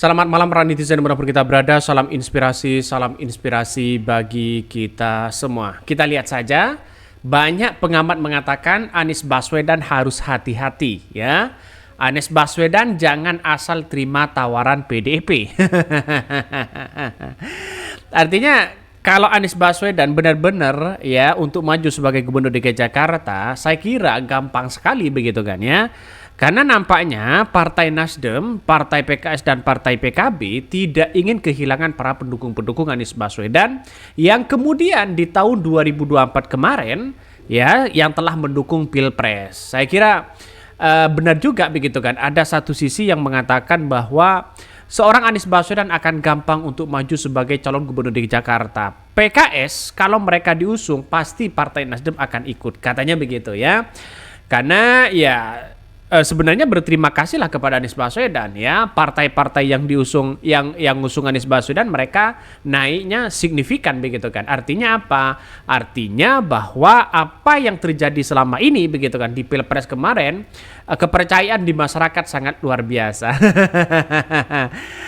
Selamat malam para netizen dimanapun kita berada, salam inspirasi bagi kita semua. Kita lihat saja, banyak pengamat mengatakan Anies Baswedan harus hati-hati ya. Anies Baswedan jangan asal terima tawaran PDIP. Artinya kalau Anies Baswedan benar-benar ya untuk maju sebagai Gubernur DKI Jakarta, saya kira gampang sekali begitu kan ya. Karena nampaknya Partai Nasdem, Partai PKS dan Partai PKB tidak ingin kehilangan para pendukung-pendukung Anies Baswedan yang kemudian di tahun 2024 kemarin ya yang telah mendukung Pilpres. Saya kira benar juga begitu kan. Ada satu sisi yang mengatakan bahwa seorang Anies Baswedan akan gampang untuk maju sebagai calon gubernur di Jakarta. PKS kalau mereka diusung pasti Partai Nasdem akan ikut. Katanya begitu ya. Karena ya sebenarnya berterima kasihlah kepada Anies Baswedan ya, partai-partai yang diusung yang ngusung Anies Baswedan mereka naiknya signifikan begitu kan. Artinya apa? Artinya bahwa apa yang terjadi selama ini begitu kan di Pilpres kemarin, kepercayaan di masyarakat sangat luar biasa.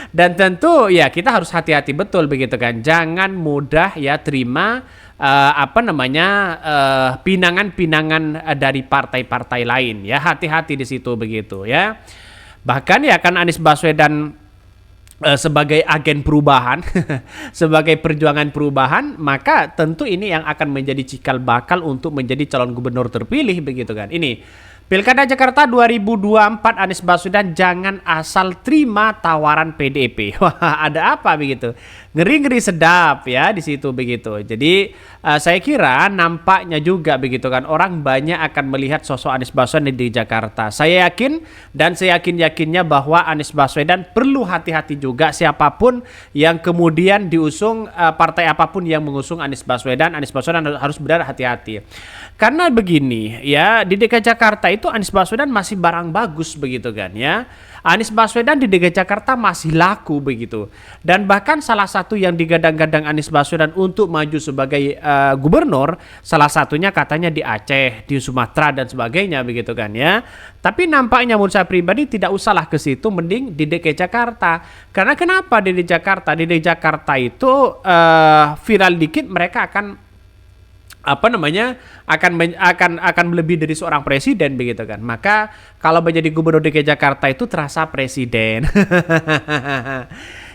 Dan tentu ya kita harus hati-hati betul begitu kan. Jangan mudah ya terima pinangan-pinangan dari partai-partai lain ya, hati-hati di situ begitu ya. Bahkan ya kan Anies Baswedan sebagai agen perubahan sebagai perjuangan perubahan, maka tentu ini yang akan menjadi cikal bakal untuk menjadi calon gubernur terpilih begitu kan. Ini Pilkada Jakarta 2024, Anies Baswedan jangan asal terima tawaran PDIP. Wah, ada apa begitu? Ngeri-ngeri sedap ya di situ begitu. Jadi saya kira nampaknya juga begitu kan, orang banyak akan melihat sosok Anies Baswedan di Jakarta. Saya yakin dan saya yakin-yakinnya bahwa Anies Baswedan perlu hati-hati juga siapapun yang kemudian diusung, partai apapun yang mengusung Anies Baswedan harus benar hati-hati. Karena begini ya, di DKI Jakarta itu Anies Baswedan masih barang bagus begitu kan ya. Anies Baswedan di DKI Jakarta masih laku begitu. Dan bahkan salah satu yang digadang-gadang Anies Baswedan untuk maju sebagai gubernur, salah satunya katanya di Aceh, di Sumatera dan sebagainya begitu kan ya. Tapi nampaknya menurut saya pribadi tidak usahlah ke situ, mending di DKI Jakarta. Karena kenapa di DKI Jakarta? Di DKI Jakarta itu viral dikit mereka akan akan lebih dari seorang presiden begitu kan. Maka kalau menjadi gubernur DKI Jakarta itu terasa presiden.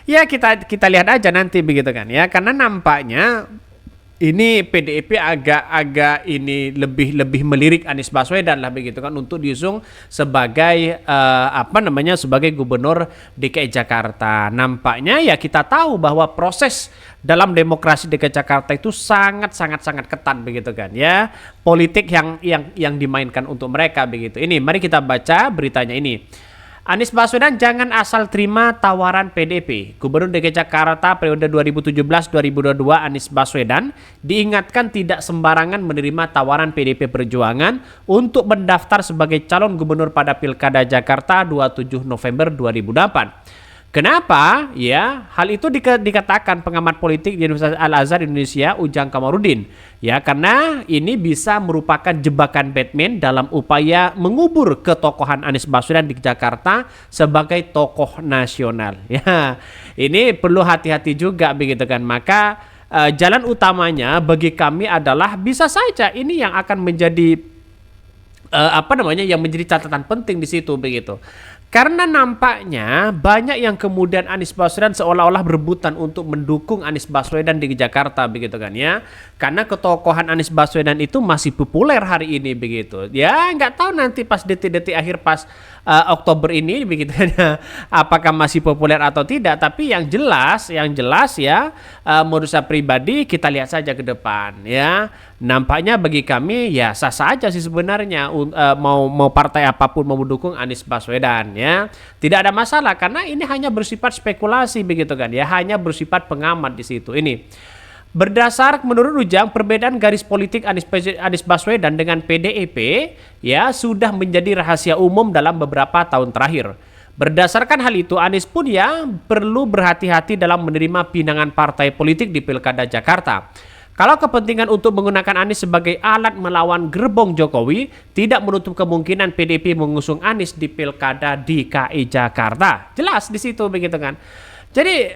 Ya kita lihat aja nanti begitu kan ya, karena nampaknya ini PDIP agak ini lebih melirik Anies Baswedan lah begitu kan untuk diusung sebagai sebagai gubernur DKI Jakarta. Nampaknya ya kita tahu bahwa proses dalam demokrasi DKI Jakarta itu sangat ketat begitu kan ya. Politik yang dimainkan untuk mereka begitu. Ini mari kita baca beritanya ini. Anies Baswedan jangan asal terima tawaran PDIP. Gubernur DKI Jakarta periode 2017-2022 Anies Baswedan diingatkan tidak sembarangan menerima tawaran PDIP Perjuangan untuk mendaftar sebagai calon gubernur pada Pilkada Jakarta 27 November 2008. Kenapa? Ya, hal itu dikatakan pengamat politik di Universitas Al-Azhar Indonesia Ujang Kamarudin. Ya, karena ini bisa merupakan jebakan Batman dalam upaya mengubur ketokohan Anies Baswedan di Jakarta sebagai tokoh nasional. Ya, ini perlu hati-hati juga begitu kan. Maka jalan utamanya bagi kami adalah bisa saja ini yang akan menjadi yang menjadi catatan penting di situ begitu. Karena nampaknya banyak yang kemudian Anies Baswedan seolah-olah berebutan untuk mendukung Anies Baswedan di Jakarta begitu kan ya. Karena ketokohan Anies Baswedan itu masih populer hari ini begitu. Ya nggak tahu nanti pas detik-detik akhir pas Oktober ini begitu kan apakah masih populer atau tidak. Tapi yang jelas ya menurut saya pribadi kita lihat saja ke depan ya. Nampaknya bagi kami ya sah-sah aja sih sebenarnya mau partai apapun mau mendukung Anies Baswedan ya. Tidak ada masalah karena ini hanya bersifat spekulasi begitu kan ya, hanya bersifat pengamat di situ. Ini berdasar menurut Ujang perbedaan garis politik Anies Baswedan dengan PDIP ya sudah menjadi rahasia umum dalam beberapa tahun terakhir. Berdasarkan hal itu, Anies pun ya perlu berhati-hati dalam menerima pinangan partai politik di Pilkada Jakarta. Kalau kepentingan untuk menggunakan Anies sebagai alat melawan gerbong Jokowi, tidak menutup kemungkinan PDIP mengusung Anies di Pilkada DKI Jakarta. Jelas di situ begitu kan. Jadi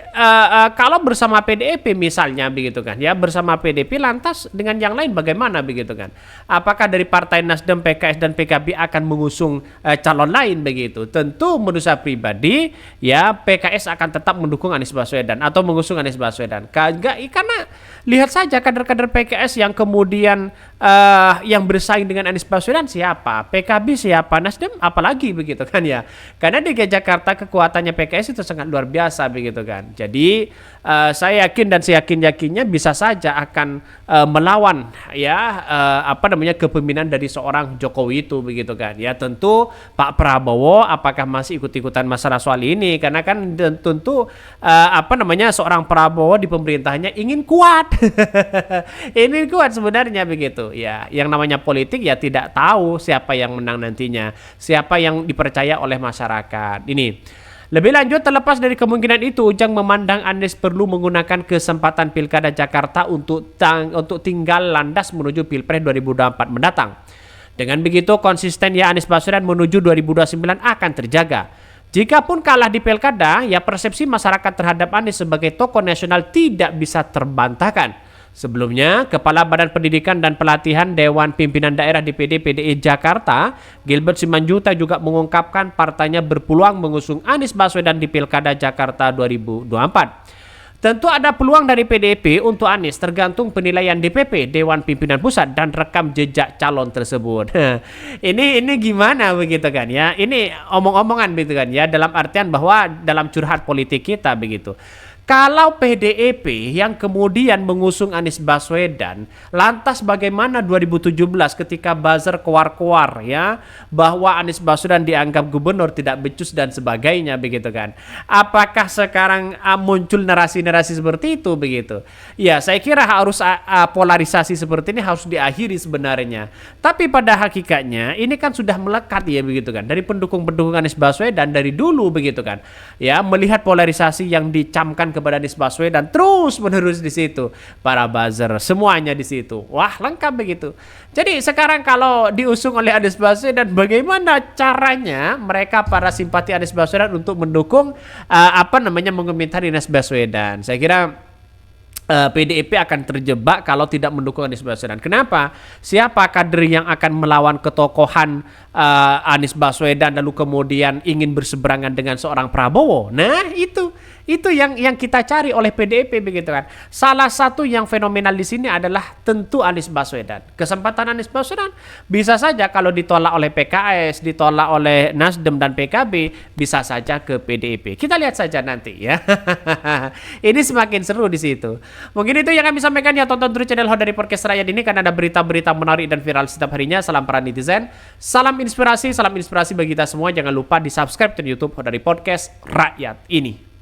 kalau bersama PDIP misalnya begitu kan, ya bersama PDIP lantas dengan yang lain bagaimana begitu kan? Apakah dari Partai Nasdem, PKS dan PKB akan mengusung calon lain begitu? Tentu menurut saya pribadi ya PKS akan tetap mendukung Anies Baswedan atau mengusung Anies Baswedan. Karena lihat saja kader-kader PKS yang kemudian yang bersaing dengan Anies Baswedan siapa? PKB siapa? Nasdem apalagi begitu kan ya? Karena di Jakarta kekuatannya PKS itu sangat luar biasa begitu kan. Jadi saya yakin dan seyakin-yakinnya bisa saja akan melawan ya kepemimpinan dari seorang Jokowi itu begitu kan. Ya tentu Pak Prabowo apakah masih ikut-ikutan masalah soal ini karena kan tentu seorang Prabowo di pemerintahannya ingin kuat. Ingin kuat sebenarnya begitu. Ya, yang namanya politik ya tidak tahu siapa yang menang nantinya, siapa yang dipercaya oleh masyarakat. Ini lebih lanjut, terlepas dari kemungkinan itu, Ujang memandang Anies perlu menggunakan kesempatan Pilkada Jakarta untuk tinggal landas menuju Pilpres 2024 mendatang. Dengan begitu, konsisten ya Anies Baswedan menuju 2029 akan terjaga. Jikapun kalah di Pilkada, ya persepsi masyarakat terhadap Anies sebagai tokoh nasional tidak bisa terbantahkan. Sebelumnya, Kepala Badan Pendidikan dan Pelatihan Dewan Pimpinan Daerah DPD PDI Jakarta, Gilbert Simanjuntak juga mengungkapkan partainya berpeluang mengusung Anies Baswedan di Pilkada Jakarta 2024. Tentu ada peluang dari PDIP untuk Anies tergantung penilaian DPP Dewan Pimpinan Pusat dan rekam jejak calon tersebut. ini gimana begitu kan ya? Ini omong-omongan begitu kan ya, dalam artian bahwa dalam curhat politik kita begitu. Kalau PDIP yang kemudian mengusung Anies Baswedan, lantas bagaimana 2017 ketika buzzer keluar-keluar ya bahwa Anies Baswedan dianggap gubernur tidak becus dan sebagainya begitu kan? Apakah sekarang muncul narasi-narasi seperti itu begitu? Ya, saya kira harus polarisasi seperti ini harus diakhiri sebenarnya. Tapi pada hakikatnya ini kan sudah melekat ya begitu kan dari pendukung-pendukung Anies Baswedan dari dulu begitu kan? Ya, melihat polarisasi yang dicamkan kepada Anies Baswedan terus menerus di situ, para buzzer semuanya di situ, wah lengkap begitu. Jadi sekarang kalau diusung oleh Anies Baswedan, bagaimana caranya mereka para simpati Anies Baswedan untuk mendukung mengomentari Anies Baswedan? Saya kira PDIP akan terjebak kalau tidak mendukung Anies Baswedan. Kenapa? Siapa kader yang akan melawan ketokohan Anies Baswedan lalu kemudian ingin berseberangan dengan seorang Prabowo? Nah, itu yang kita cari oleh PDIP begitu kan. Salah satu yang fenomenal di sini adalah tentu Anies Baswedan. Kesempatan Anies Baswedan bisa saja kalau ditolak oleh PKS, ditolak oleh Nasdem dan PKB, bisa saja ke PDIP. Kita lihat saja nanti ya. Ini semakin seru di situ. Mungkin itu yang kami sampaikan ya, tonton terus channel Hot dari Podcast Rakyat ini karena ada berita-berita menarik dan viral setiap harinya. Salam para netizen, salam inspirasi bagi kita semua. Jangan lupa di subscribe channel YouTube Hot dari Podcast Rakyat ini.